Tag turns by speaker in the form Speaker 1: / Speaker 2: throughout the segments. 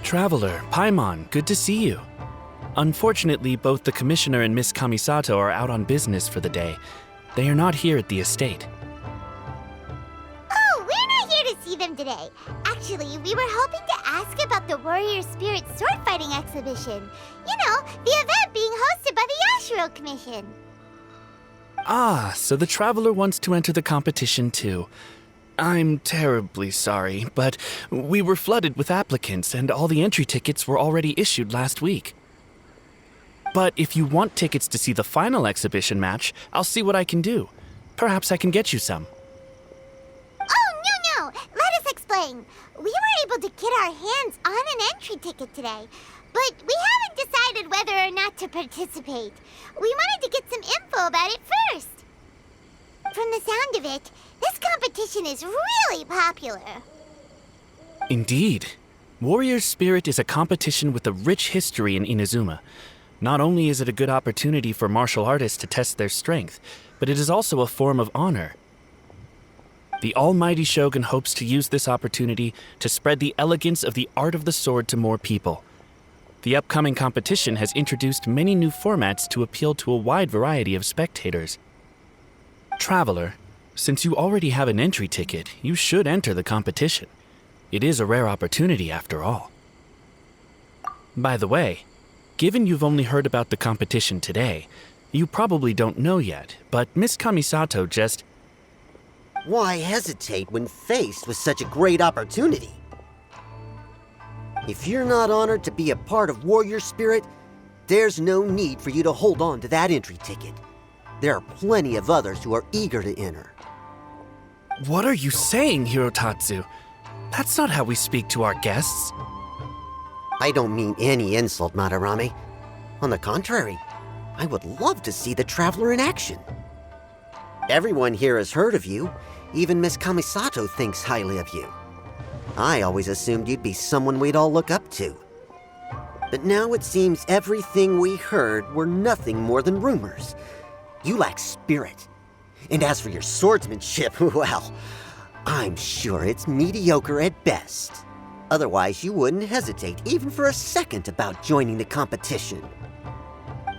Speaker 1: Traveler, Paimon, good to see you. Unfortunately, both the Commissioner and Miss Kamisato are out on business for the day. They are not here at the estate.
Speaker 2: Oh, we're not here to see them today. Actually, we were hoping to ask about the Warrior Spirit sword fighting exhibition. You know, the event being hosted by the Yashiro Commission.
Speaker 1: Ah, so the Traveler wants to enter the competition too. I'm terribly sorry, but we were flooded with applicants and all the entry tickets were already issued last week. But if you want tickets to see the final exhibition match, I'll see what I can do. Perhaps I can get you some.
Speaker 2: Oh, no! Let us explain. We were able to get our hands on an entry ticket today, but we haven't decided whether or not to participate. We wanted to get some info about it first. From the sound of it, this competition is really popular.
Speaker 1: Indeed. Warrior Spirit is a competition with a rich history in Inazuma. Not only is it a good opportunity for martial artists to test their strength, but it is also a form of honor. The Almighty Shogun hopes to use this opportunity to spread the elegance of the art of the sword to more people. The upcoming competition has introduced many new formats to appeal to a wide variety of spectators. Traveler, since you already have an entry ticket, you should enter the competition. It is a rare opportunity after all. By the way, given you've only heard about the competition today, you probably don't know yet, but Miss Kamisato just...
Speaker 3: Why hesitate when faced with such a great opportunity? If you're not honored to be a part of Warrior Spirit, there's no need for you to hold on to that entry ticket. There are plenty of others who are eager to enter.
Speaker 1: What are you saying, Hirotatsu? That's not how we speak to our guests.
Speaker 3: I don't mean any insult, Madarame. On the contrary, I would love to see the Traveler in action. Everyone here has heard of you. Even Miss Kamisato thinks highly of you. I always assumed you'd be someone we'd all look up to. But now it seems everything we heard were nothing more than rumors. You lack spirit. And as for your swordsmanship, well, I'm sure it's mediocre at best. Otherwise, you wouldn't hesitate even for a second about joining the competition.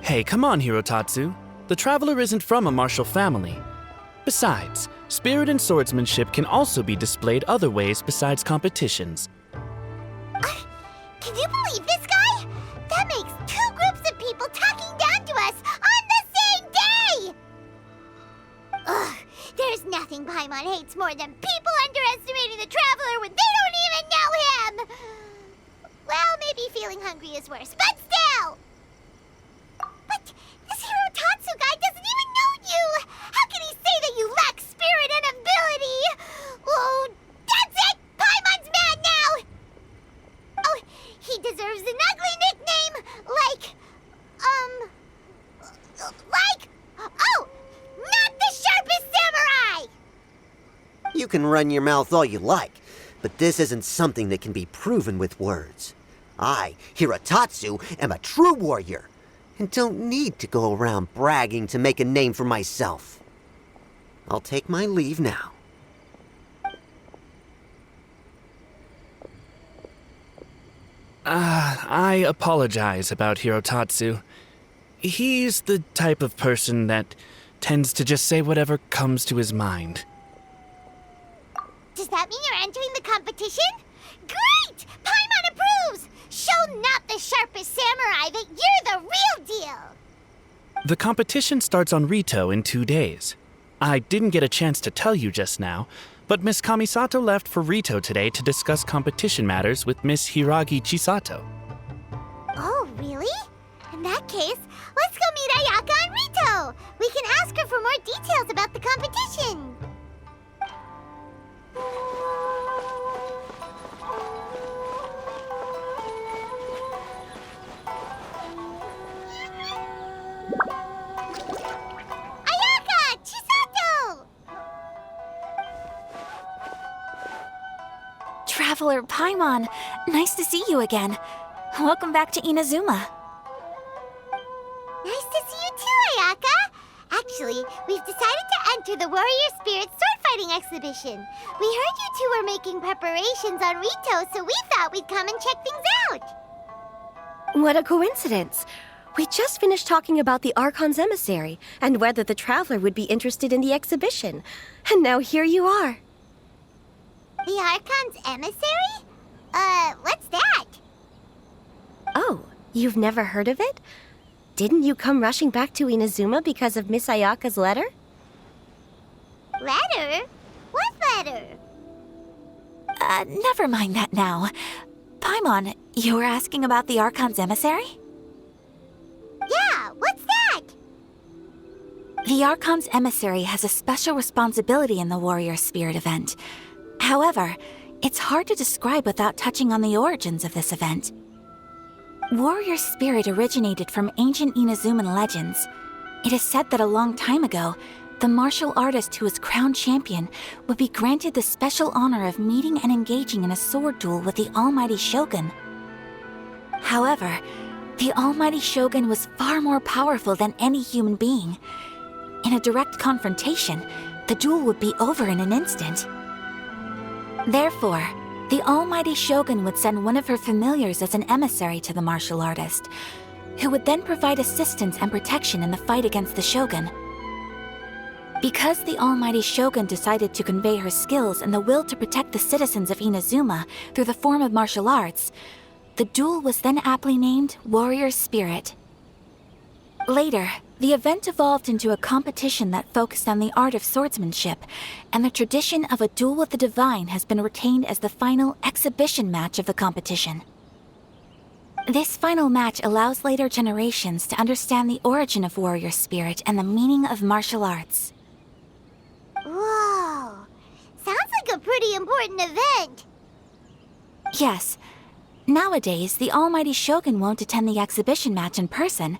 Speaker 1: Hey, come on, Hirotatsu. The Traveler isn't from a martial family. Besides, spirit and swordsmanship can also be displayed other ways besides competitions.
Speaker 2: Can you believe this guy? That makes two groups of people talking down to us on the same day! Ugh, there's nothing Paimon hates more than people underestimating the Traveler when they don't even know him! Well, maybe feeling hungry is worse, but still! But this Hirotatsu guy doesn't even know you! How can he say that you lack spirit and ability? Oh, that's it! Paimon's mad now! Oh, he deserves an ugly nickname like, oh, not the sharpest samurai!
Speaker 3: You can run your mouth all you like, but this isn't something that can be proven with words. I, Hirotatsu, am a true warrior, and don't need to go around bragging to make a name for myself. I'll take my leave now.
Speaker 1: I apologize about Hirotatsu. He's the type of person that tends to just say whatever comes to his mind.
Speaker 2: Does that mean you're entering the competition? Great! Paimon approves! Show not the sharpest samurai that you're the real deal!
Speaker 1: The competition starts on Rito in 2 days. I didn't get a chance to tell you just now, but Miss Kamisato left for Rito today to discuss competition matters with Miss Hiragi Chisato.
Speaker 2: Oh, really? In that case, let's go meet Ayaka and Rito! We can ask her for more details about the competition! Ayaka! Chisato!
Speaker 4: Traveler Paimon, nice to see you again. Welcome back to Inazuma.
Speaker 2: Nice to see you too, Ayaka! Actually, we've decided to enter the Warrior Spirit sword swordfighting exhibition. We heard you two were making preparations on Rito, so we thought we'd come and check things out.
Speaker 5: What a coincidence. We just finished talking about the Archon's emissary and whether the Traveler would be interested in the exhibition. And now here you are.
Speaker 2: The Archon's emissary? What's that?
Speaker 5: Oh, you've never heard of it? Didn't you come rushing back to Inazuma because of Miss Ayaka's letter?
Speaker 2: Letter? What letter?
Speaker 4: Never mind that now. Paimon, you were asking about the Archon's emissary?
Speaker 2: Yeah, what's that?
Speaker 4: The Archon's emissary has a special responsibility in the Warrior Spirit event. However, it's hard to describe without touching on the origins of this event. Warrior Spirit originated from ancient Inazuman legends. It is said that a long time ago, the martial artist who was crowned champion would be granted the special honor of meeting and engaging in a sword duel with the Almighty Shogun. However, the Almighty Shogun was far more powerful than any human being. In a direct confrontation, the duel would be over in an instant. Therefore, the Almighty Shogun would send one of her familiars as an emissary to the martial artist, who would then provide assistance and protection in the fight against the Shogun. Because the Almighty Shogun decided to convey her skills and the will to protect the citizens of Inazuma through the form of martial arts, the duel was then aptly named Warrior Spirit. Later, the event evolved into a competition that focused on the art of swordsmanship, and the tradition of a duel with the divine has been retained as the final exhibition match of the competition. This final match allows later generations to understand the origin of Warrior Spirit and the meaning of martial arts.
Speaker 2: Whoa. Sounds like a pretty important event.
Speaker 4: Yes. Nowadays, the Almighty Shogun won't attend the exhibition match in person,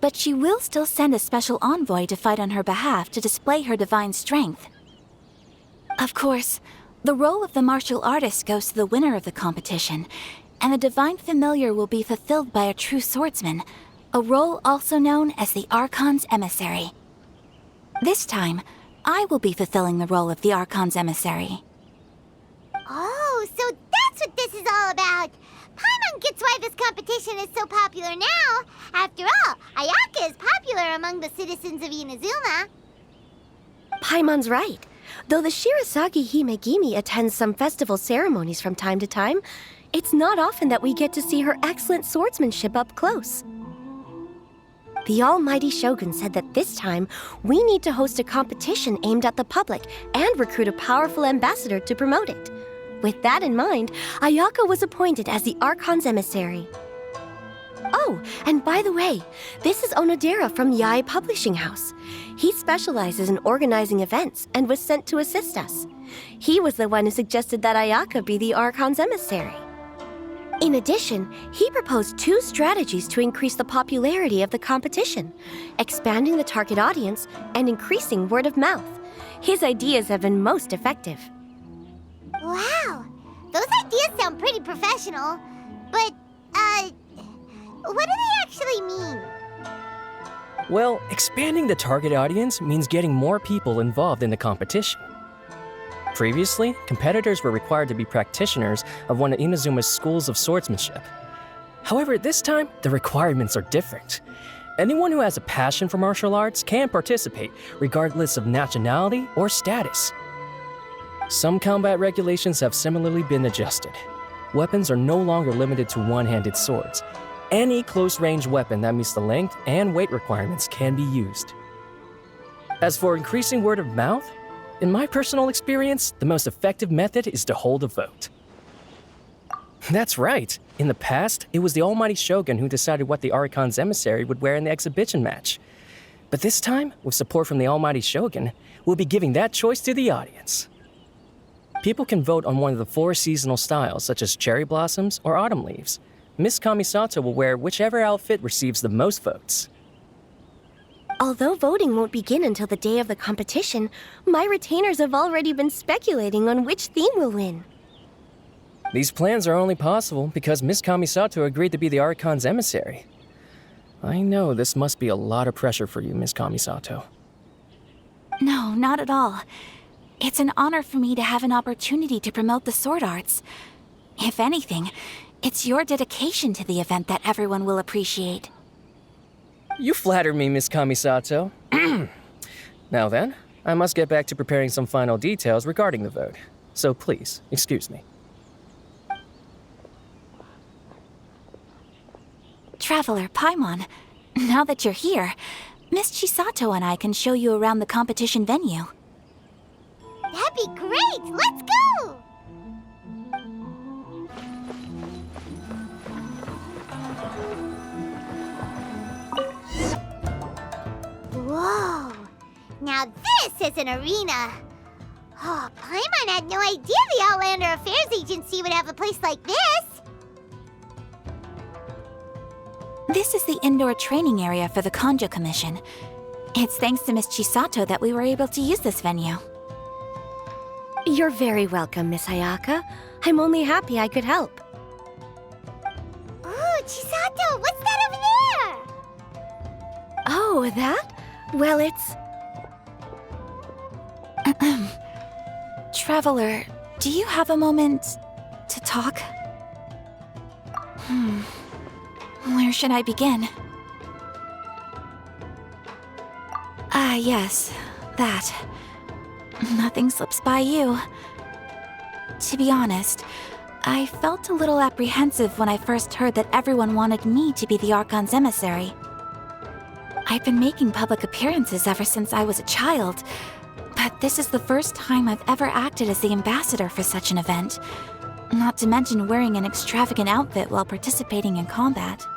Speaker 4: but she will still send a special envoy to fight on her behalf to display her divine strength. Of course, the role of the martial artist goes to the winner of the competition, and the divine familiar will be fulfilled by a true swordsman, a role also known as the Archon's emissary. This time, I will be fulfilling the role of the Archon's emissary.
Speaker 2: Oh, so that's what this is all about. Paimon gets why this competition is so popular now. After all, Ayaka is popular among the citizens of Inazuma.
Speaker 5: Paimon's right. Though the Shirasagi Himegimi attends some festival ceremonies from time to time, it's not often that we get to see her excellent swordsmanship up close. The Almighty Shogun said that this time, we need to host a competition aimed at the public and recruit a powerful ambassador to promote it. With that in mind, Ayaka was appointed as the Archon's emissary. Oh, and by the way, this is Onodera from Yae Publishing House. He specializes in organizing events and was sent to assist us. He was the one who suggested that Ayaka be the Archon's emissary. In addition, he proposed 2 strategies to increase the popularity of the competition, expanding the target audience and increasing word of mouth. His ideas have been most effective.
Speaker 2: Wow, those ideas sound pretty professional. But, what do they actually mean?
Speaker 6: Well, expanding the target audience means getting more people involved in the competition. Previously, competitors were required to be practitioners of one of Inazuma's schools of swordsmanship. However, this time, the requirements are different. Anyone who has a passion for martial arts can participate, regardless of nationality or status. Some combat regulations have similarly been adjusted. Weapons are no longer limited to one-handed swords. Any close-range weapon that meets the length and weight requirements can be used. As for increasing word of mouth, in my personal experience, the most effective method is to hold a vote. That's right. In the past, it was the Almighty Shogun who decided what the Archon's emissary would wear in the exhibition match. But this time, with support from the Almighty Shogun, we'll be giving that choice to the audience. People can vote on one of the 4 seasonal styles, such as cherry blossoms or autumn leaves. Miss Kamisato will wear whichever outfit receives the most votes.
Speaker 5: Although voting won't begin until the day of the competition, my retainers have already been speculating on which theme will win.
Speaker 6: These plans are only possible because Miss Kamisato agreed to be the Archon's emissary. I know this must be a lot of pressure for you, Miss Kamisato.
Speaker 4: No, not at all. It's an honor for me to have an opportunity to promote the sword arts. If anything, it's your dedication to the event that everyone will appreciate.
Speaker 6: You flatter me, Miss Kamisato. Now then, I must get back to preparing some final details regarding the vote. So please, excuse me.
Speaker 4: Traveler Paimon, now that you're here, Miss Chisato and I can show you around the competition venue.
Speaker 2: That'd be great! Let's go! Whoa! Now this is an arena! Oh, Paimon had no idea the Outlander Affairs Agency would have a place like this!
Speaker 4: This is the indoor training area for the Kanjo Commission. It's thanks to Miss Chisato that we were able to use this venue.
Speaker 5: You're very welcome, Miss Ayaka. I'm only happy I could help.
Speaker 2: Ooh, Chisato, what's that over there?
Speaker 5: Oh, that? Well, it's...
Speaker 4: Traveler, do you have a moment to talk? Where should I begin? Ah, yes, that. Nothing slips by you. To be honest, I felt a little apprehensive when I first heard that everyone wanted me to be the Archon's emissary. I've been making public appearances ever since I was a child, but this is the first time I've ever acted as the ambassador for such an event, not to mention wearing an extravagant outfit while participating in combat.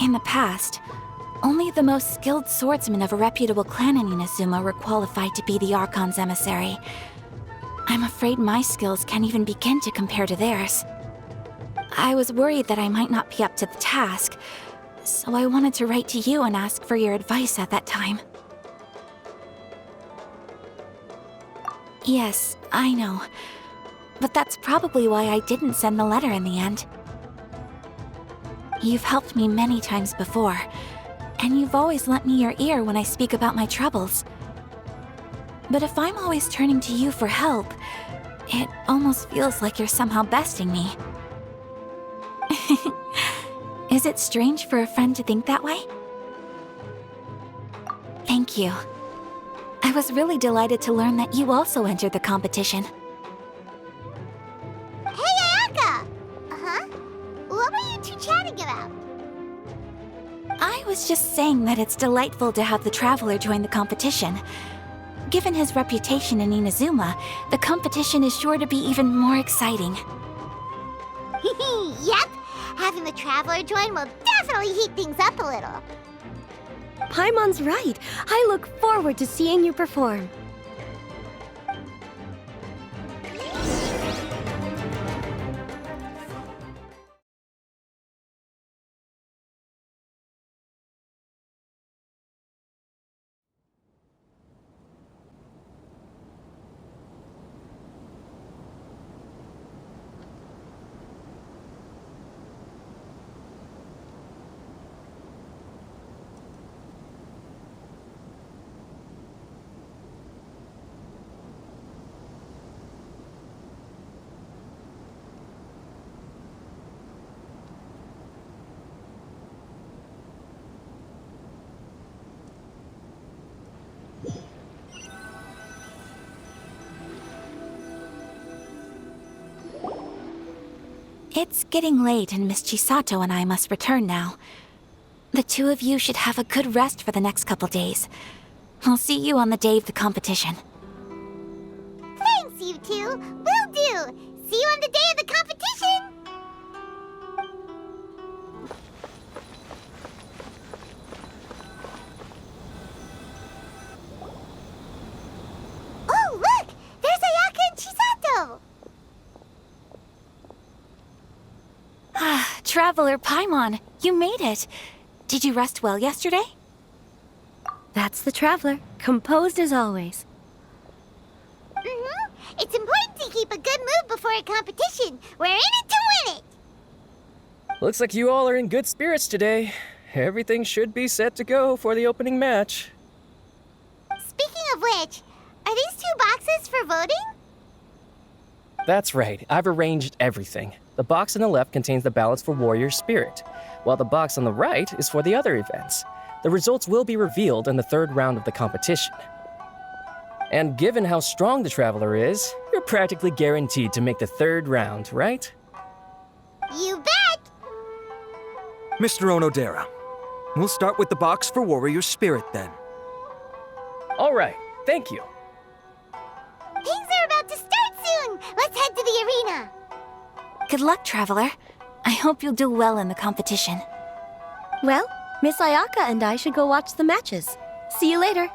Speaker 4: In the past, only the most skilled swordsmen of a reputable clan in Inazuma were qualified to be the Archon's emissary. I'm afraid my skills can't even begin to compare to theirs. I was worried that I might not be up to the task, so I wanted to write to you and ask for your advice at that time. Yes, I know. But that's probably why I didn't send the letter in the end. You've helped me many times before, and you've always lent me your ear when I speak about my troubles. But if I'm always turning to you for help, it almost feels like you're somehow besting me. Is it strange for a friend to think that way? Thank you. I was really delighted to learn that you also entered the competition.
Speaker 2: Hey, Ayaka! Uh-huh? What were you two chatting about?
Speaker 4: I was just saying that it's delightful to have the Traveler join the competition. Given his reputation in Inazuma, the competition is sure to be even more exciting.
Speaker 2: Yep! Having the Traveler join will definitely heat things up a little.
Speaker 5: Paimon's right. I look forward to seeing you perform.
Speaker 4: It's getting late and Miss Chisato and I must return now. The two of you should have a good rest for the next couple days. I'll see you on the day of the competition.
Speaker 2: Thanks, you two! Will do! See you on the day of the competition! Oh, look! There's Ayaka and Chisato!
Speaker 4: Ah, Traveler Paimon, you made it. Did you rest well yesterday?
Speaker 5: That's the Traveler, composed as always.
Speaker 2: Mm-hmm. It's important to keep a good mood before a competition. We're in it to win it!
Speaker 6: Looks like you all are in good spirits today. Everything should be set to go for the opening match.
Speaker 2: Speaking of which, are these two 2 boxes for voting?
Speaker 6: That's right, I've arranged everything. The box on the left contains the ballots for Warrior Spirit, while the box on the right is for the other events. The results will be revealed in the 3rd round of the competition. And given how strong the Traveler is, you're practically guaranteed to make the 3rd round, right?
Speaker 2: You bet!
Speaker 7: Mr. Onodera, we'll start with the box for Warrior Spirit then.
Speaker 6: All right, thank you.
Speaker 2: Things are about to start soon! Let's head to the arena!
Speaker 4: Good luck, Traveler. I hope you'll do well in the competition.
Speaker 5: Well, Miss Ayaka and I should go watch the matches. See you later.